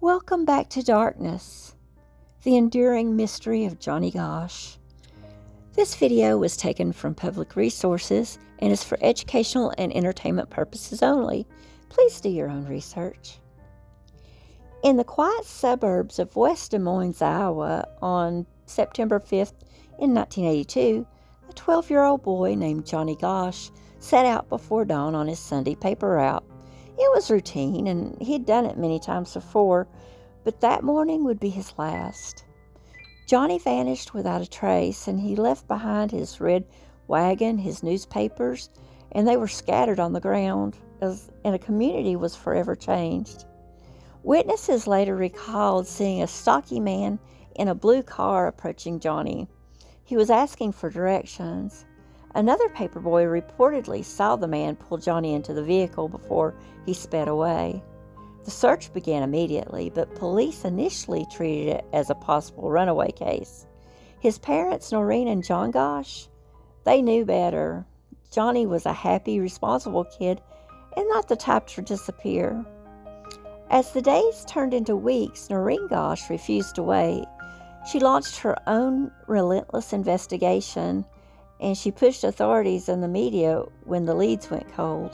Welcome back to Darkness, the enduring mystery of Johnny Gosch. This video was taken from public resources and is for educational and entertainment purposes only. Please do your own research. In the quiet suburbs of West Des Moines, Iowa, on September 5th in 1982, a 12-year-old boy named Johnny Gosch set out before dawn on his Sunday paper route. It was routine, and he'd done it many times before, but that morning would be his last. Johnny vanished without a trace, and he left behind his red wagon, his newspapers, and they were scattered on the ground, and a community was forever changed. Witnesses later recalled seeing a stocky man in a blue car approaching Johnny. He was asking for directions. Another paperboy reportedly saw the man pull Johnny into the vehicle before he sped away. The search began immediately, but police initially treated it as a possible runaway case. His parents, Noreen and John Gosch, they knew better. Johnny was a happy, responsible kid and not the type to disappear. As the days turned into weeks, Noreen Gosch refused to wait. She launched her own relentless investigation, and she pushed authorities and the media when the leads went cold.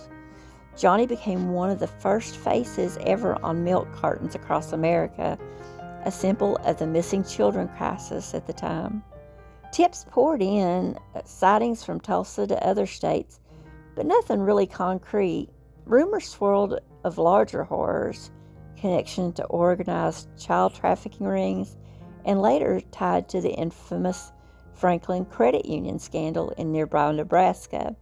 Johnny became one of the first faces ever on milk cartons across America, a symbol of the missing children crisis at the time. Tips poured in, sightings from Tulsa to other states, but nothing really concrete. Rumors swirled of larger horrors, connection to organized child trafficking rings, and later tied to the infamous Franklin Credit Union scandal in nearby Nebraska.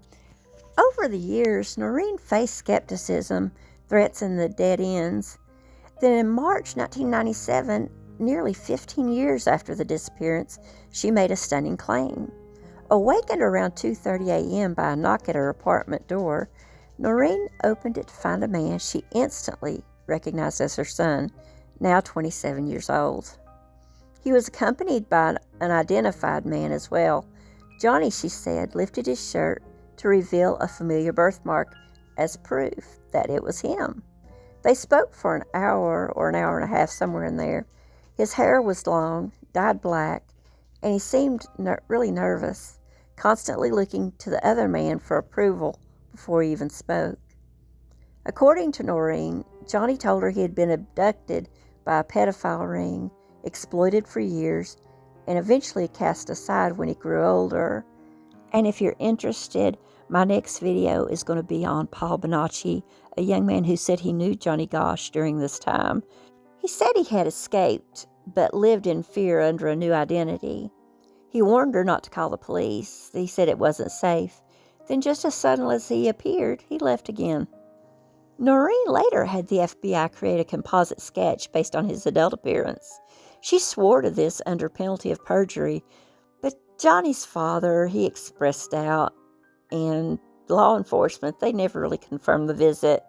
Over the years, Noreen faced skepticism, threats, and the dead ends. Then in March 1997, nearly 15 years after the disappearance, she made a stunning claim. Awakened around 2:30 a.m. by a knock at her apartment door, Noreen opened it to find a man she instantly recognized as her son, now 27 years old. He was accompanied by an unidentified man as well. Johnny, she said, lifted his shirt to reveal a familiar birthmark as proof that it was him. They spoke for an hour or an hour and a half, somewhere in there. His hair was long, dyed black, and he seemed really nervous, constantly looking to the other man for approval before he even spoke. According to Noreen, Johnny told her he had been abducted by a pedophile ring, exploited for years, and eventually cast aside when he grew older. And if you're interested, my next video is going to be on Paul Bonacci, a young man who said he knew Johnny Gosch during this time. He said he had escaped, but lived in fear under a new identity. He warned her not to call the police. He said it wasn't safe. Then just as suddenly as he appeared, he left again. Noreen later had the FBI create a composite sketch based on his adult appearance. She swore to this under penalty of perjury, but Johnny's father, he expressed doubt, and law enforcement, they never really confirmed the visit.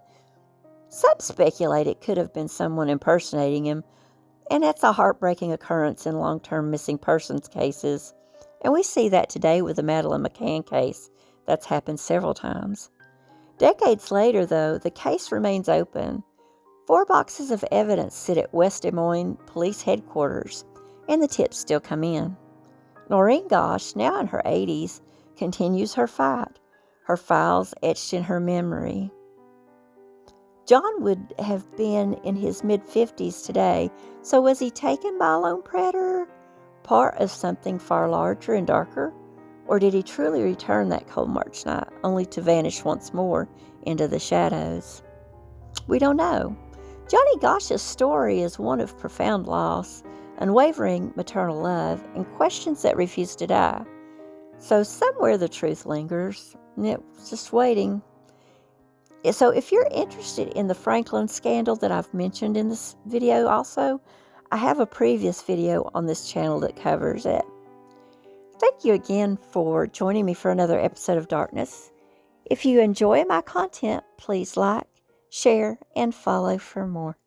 Some speculate it could have been someone impersonating him, and that's a heartbreaking occurrence in long-term missing persons cases. And we see that today with the Madeleine McCann case. That's happened several times. Decades later, though, the case remains open. 4 boxes of evidence sit at West Des Moines Police Headquarters, and the tips still come in. Noreen Gosch, now in her 80s, continues her fight, her files etched in her memory. John would have been in his mid-50s today, so was he taken by a lone predator, part of something far larger and darker? Or did he truly return that cold March night, only to vanish once more into the shadows? We don't know. Johnny Gosch's story is one of profound loss, unwavering maternal love, and questions that refuse to die. So somewhere the truth lingers, and it's just waiting. So if you're interested in the Franklin scandal that I've mentioned in this video also, I have a previous video on this channel that covers it. Thank you again for joining me for another episode of Darkness. If you enjoy my content, please like, share, and follow for more.